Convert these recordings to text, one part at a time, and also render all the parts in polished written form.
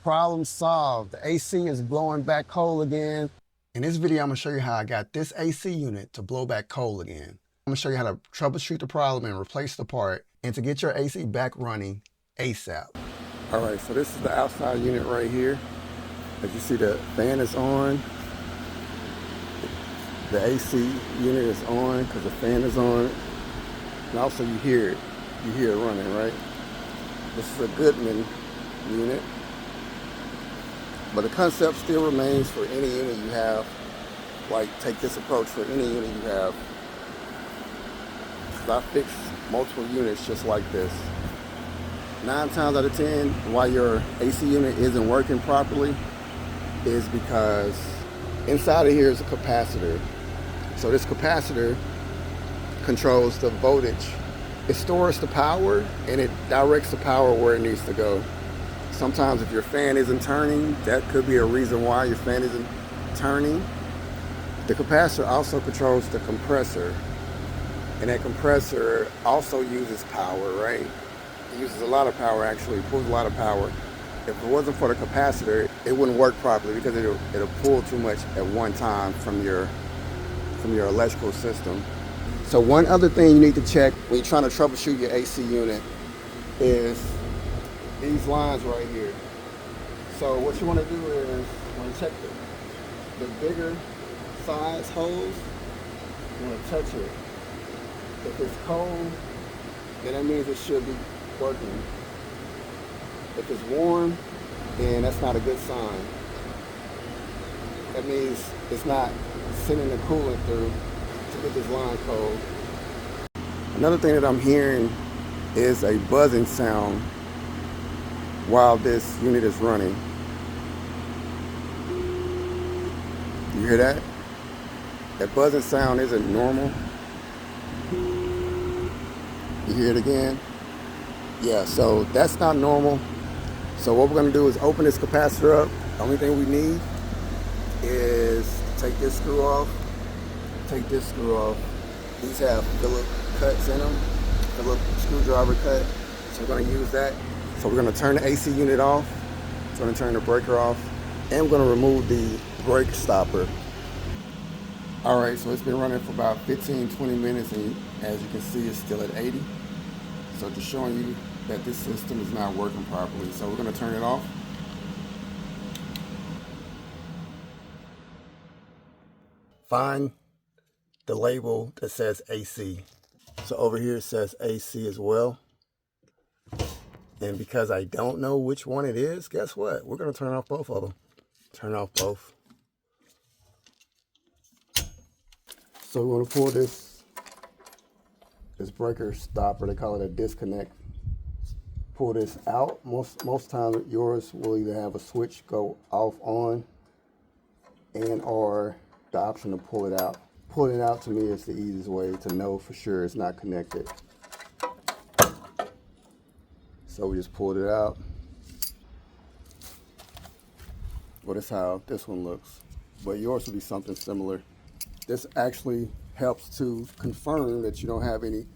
Problem solved. The AC is blowing back cold again. In this video, I'm gonna show you how I got this AC unit to blow back cold again. I'm gonna show you how to troubleshoot the problem and replace the part and to get your AC back running ASAP. All right, so this is the outside unit right here. As you see, the fan is on. The AC unit is on because the fan is on. And also you hear it. You hear it running, right? This is a Goodman unit. But the concept still remains for any unit you have. Like, take this approach for any unit you have. I fix multiple units just like this. 9 times out of 10, why your AC unit isn't working properly is because inside of here is a capacitor. So this capacitor controls the voltage. It stores the power and it directs the power where it needs to go. Sometimes if your fan isn't turning, that could be a reason why your fan isn't turning. The capacitor also controls the compressor. And that compressor also uses power, right? It uses a lot of power actually, it pulls a lot of power. If it wasn't for the capacitor, it wouldn't work properly because it'll pull too much at one time from your electrical system. So one other thing you need to check when you're trying to troubleshoot your AC unit is these lines right here. So what you want to do is you want to check the bigger size hose. You want to touch it. If it's cold, then that means it should be working. If it's warm, then that's not a good sign. That means it's not sending the coolant through to get this line cold. Another thing that I'm hearing is a buzzing sound while this unit is running. You hear that? That buzzing sound isn't normal. You hear it again? Yeah, so that's not normal. So what we're gonna do is open this capacitor up. The only thing we need is take this screw off, take this screw off. These have Phillips cuts in them, Phillips screwdriver cut. So we're gonna use that. So we're gonna turn the AC unit off. It's gonna turn the breaker off. And we're gonna remove the brake stopper. All right, so it's been running for about 15-20 minutes, and as you can see, it's still at 80. So just showing you that this system is not working properly. So we're gonna turn it off. Find the label that says AC. So over here it says AC as well. And because I don't know which one it is, guess what? We're gonna turn off both of them. Turn off both. So we're gonna pull this breaker stopper, they call it a disconnect. Pull this out. Most times yours will either have a switch go off on and or the option to pull it out. Pulling it out to me is the easiest way to know for sure it's not connected. So we just pulled it out. Well, that's how this one looks. But yours will be something similar. This actually helps to confirm that you don't have any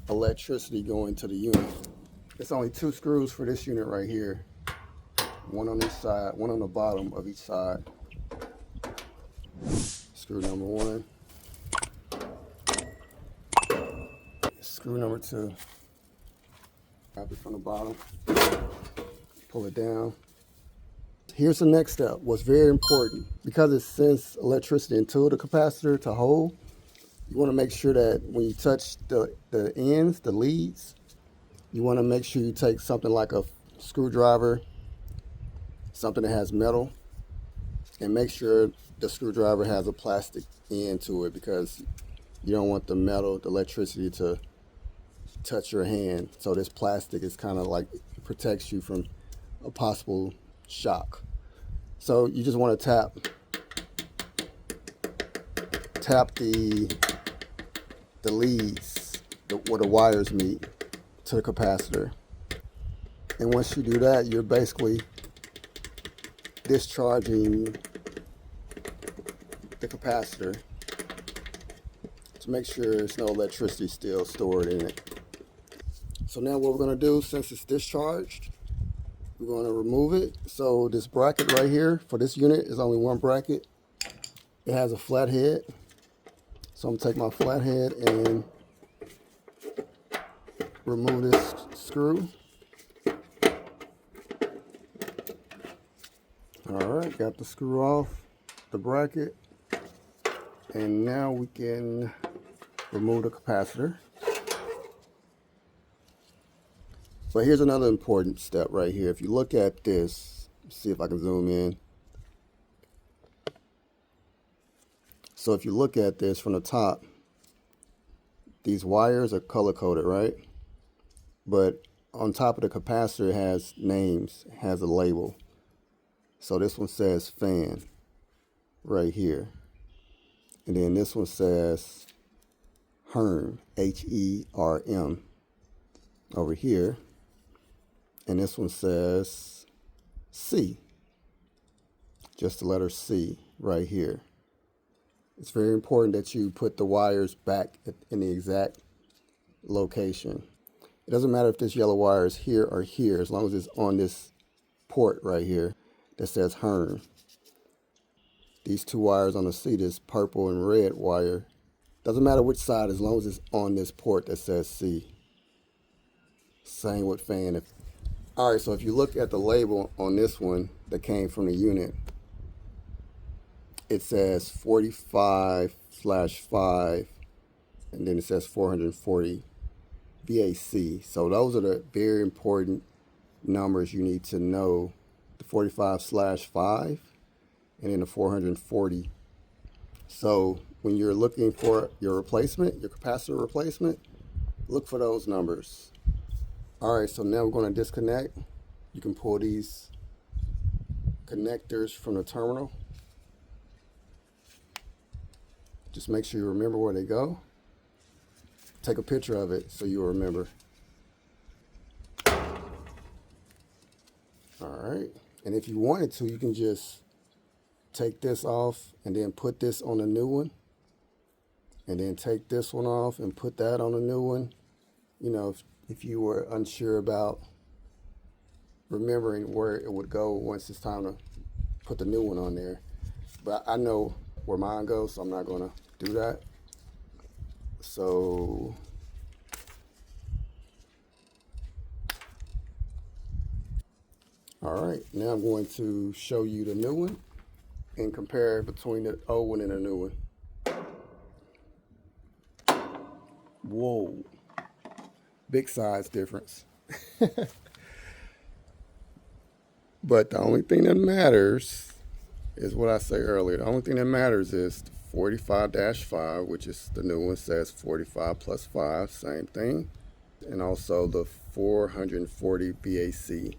electricity going to the unit. There's only 2 screws for this unit right here. One on each side, one on the bottom of each side. Screw number 1. Screw number 2. Grab it from the bottom. Pull it down. Here's the next step. What's very important, because it sends electricity into the capacitor to hold, you want to make sure that when you touch the ends, the leads, you want to make sure you take something like a screwdriver, something that has metal, and make sure the screwdriver has a plastic end to it, because you don't want the metal, the electricity to touch your hand. So this plastic is kind of like, it protects you from a possible shock. So you just want to tap the leads where the wires meet to the capacitor. And once you do that, you're basically discharging the capacitor to make sure there's no electricity still stored in it. So now what we're going to do, since it's discharged, We're going to remove it. So this bracket right here for this unit is only one bracket. It has a flat head. So I'm going to take my flat head and remove this screw. Alright, got the screw off the bracket. And now we can remove the capacitor. But here's another important step right here. If you look at this, see if I can zoom in. So if you look at this from the top, these wires are color coded, right? But on top of the capacitor it has names, it has a label. So this one says fan right here. And then this one says Rheem, H-E-R-M over here. And this one says C, just the letter C right here. It's very important that you put the wires back in the exact location. It doesn't matter if this yellow wire is here or here, as long as it's on this port right here that says Rheem. These two wires on the C, this purple and red wire, doesn't matter which side, as long as it's on this port that says C. Same with fan. Alright, so if you look at the label on this one that came from the unit, it says 45/5, and then it says 440 VAC. So those are the very important numbers you need to know. The 45/5 and then the 440. So when you're looking for your replacement, your capacitor replacement, look for those numbers. Alright, so now we're going to disconnect. You can pull these connectors from the terminal. Just make sure you remember where they go. Take a picture of it so you'll remember. Alright, and if you wanted to, you can just take this off and then put this on a new one. And then take this one off and put that on a new one. You know, if you were unsure about remembering where it would go once it's time to put the new one on there. But I know where mine goes, so I'm not going to do that. So all right, now I'm going to show you the new one and compare between the old one and the new one. Whoa, big size difference. But the only thing that matters is what I say earlier. The only thing that matters is the 45-5, which is the new one, says 45 plus 5, same thing. And also the 440 VAC.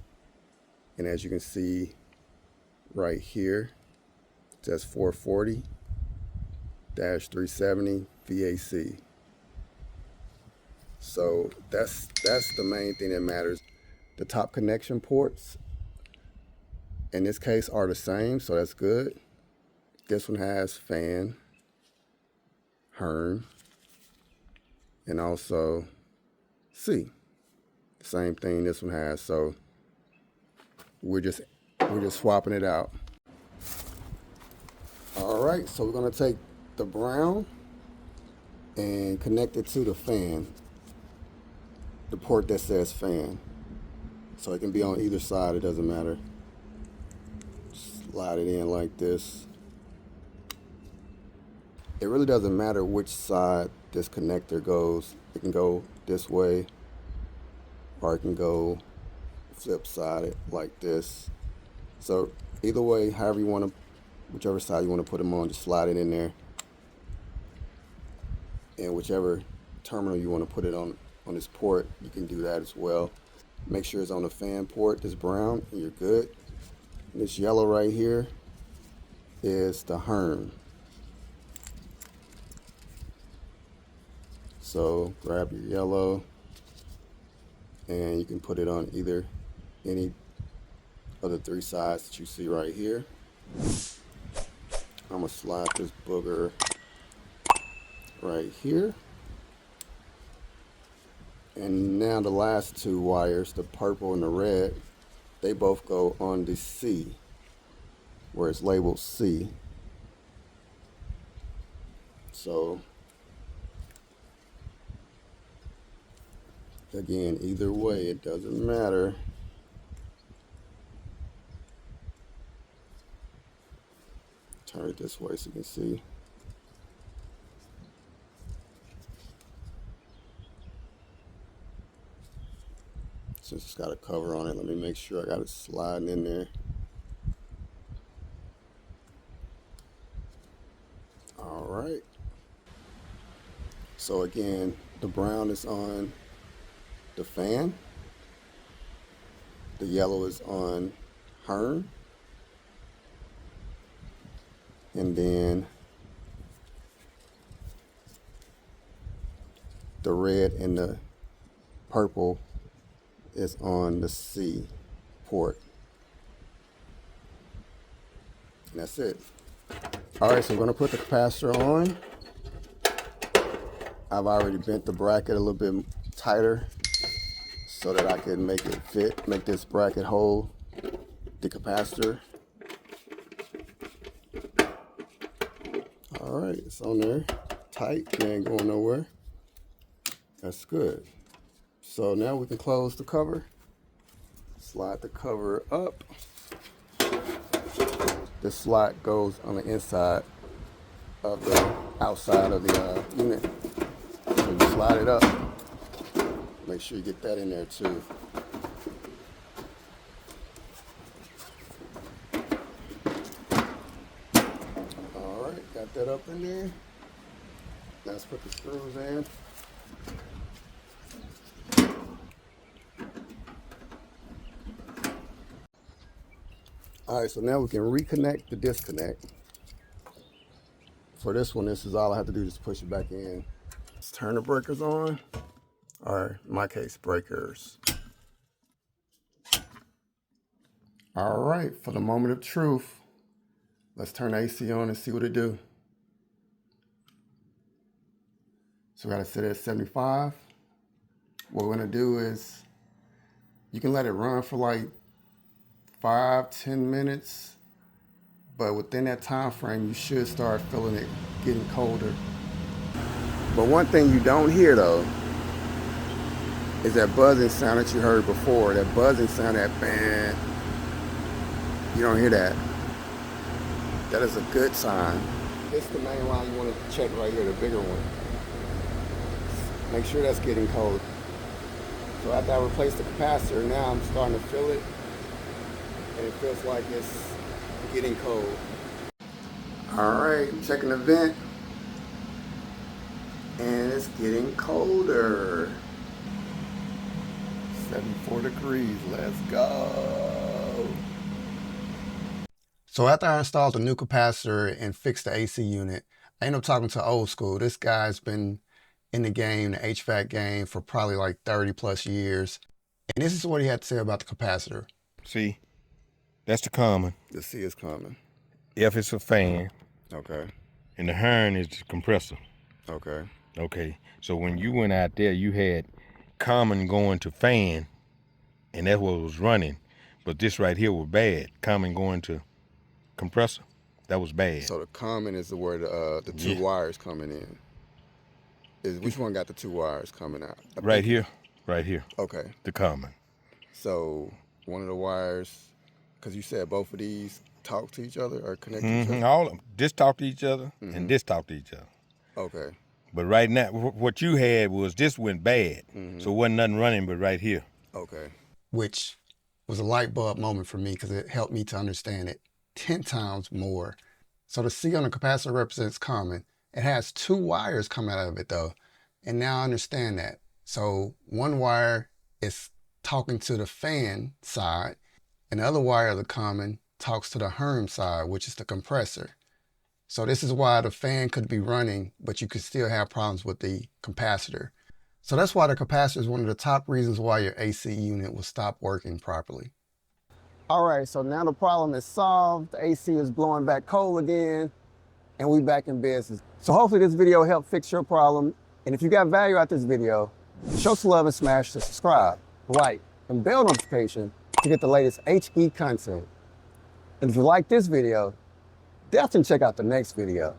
And as you can see right here, it says 440-370 VAC. So that's the main thing that matters. The top connection ports in this case are the same, so that's good. This one has fan, Rheem, and also C. Same thing this one has, so we're just swapping it out. All right, so we're gonna take the brown and connect it to the fan, the port that says fan. So it can be on either side, it doesn't matter. Slide it in like this. It really doesn't matter which side this connector goes. It can go this way, or it can go flip sided like this. So either way, however you want to, whichever side you want to put them on, just slide it in there. And whichever terminal you want to put it on this port, you can do that as well. Make sure it's on the fan port, this brown, and you're good. And this yellow right here is the Rheem. So grab your yellow and you can put it on any of the three sides that you see right here. I'm gonna slide this booger right here. And now the last two wires, the purple and the red, they both go on the C, where it's labeled C. So again, either way, it doesn't matter. Turn it this way so you can see. Since it's got a cover on it, let me make sure I got it sliding in there. All right. So again, the brown is on the fan. The yellow is on Rheem. And then the red and the purple is on the C port. And that's it. All right, so I'm gonna put the capacitor on. I've already bent the bracket a little bit tighter so that I can make it fit, make this bracket hold the capacitor. All right, it's on there, tight, it ain't going nowhere. That's good. So now we can close the cover. Slide the cover up. This slot goes on the inside of the outside of the unit. So you slide it up. Make sure you get that in there too. All right, got that up in there. Now let's put the screws in. All right, so now we can reconnect the disconnect. For this one, this is all I have to do, just push it back in. Let's turn the breakers on, or in my case, breakers. All right, for the moment of truth, let's turn the AC on and see what it do. So we gotta set it at 75. What we're gonna do is, you can let it run for like 5-10 minutes, but within that time frame you should start feeling it getting colder. But one thing you don't hear though is that buzzing sound that you heard before. That buzzing sound, that bang, you don't hear that. That is a good sign. It's the main line you want to check right here, the bigger one. Make sure that's getting cold. So after I replace the capacitor, now I'm starting to feel it. And it feels like it's getting cold. All right, checking the vent. And it's getting colder. 74 degrees, let's go. So after I installed the new capacitor and fixed the AC unit, I ended up talking to old school. This guy's been in the game, the HVAC game, for probably like 30 plus years. And this is what he had to say about the capacitor. See? That's the common. The C is common. F is a fan. Okay. And the Rheem is the compressor. Okay. Okay. So when you went out there, you had common going to fan, and that's what was running. But this right here was bad. Common going to compressor. That was bad. So the common is where the two wires coming in. Which one got the two wires coming out? Right here. Right here. Okay. The common. So one of the wires, because you said both of these talk to each other or connect to each other? All of them. This talk to each other and this talk to each other. Okay. But right now, what you had was this went bad. So it wasn't nothing running but right here. Okay. Which was a light bulb moment for me because it helped me to understand it 10 times more. So the C on the capacitor represents common. It has two wires coming out of it though. And now I understand that. So one wire is talking to the fan side, and the other wire of the common talks to the Rheem side, which is the compressor. So this is why the fan could be running, but you could still have problems with the capacitor. So that's why the capacitor is one of the top reasons why your AC unit will stop working properly. All right, so now the problem is solved. The AC is blowing back cold again, and we back in business. So hopefully this video helped fix your problem. And if you got value out this video, show some love and smash the subscribe, like, and bell notification to get the latest HE content. And if you like this video, definitely check out the next video.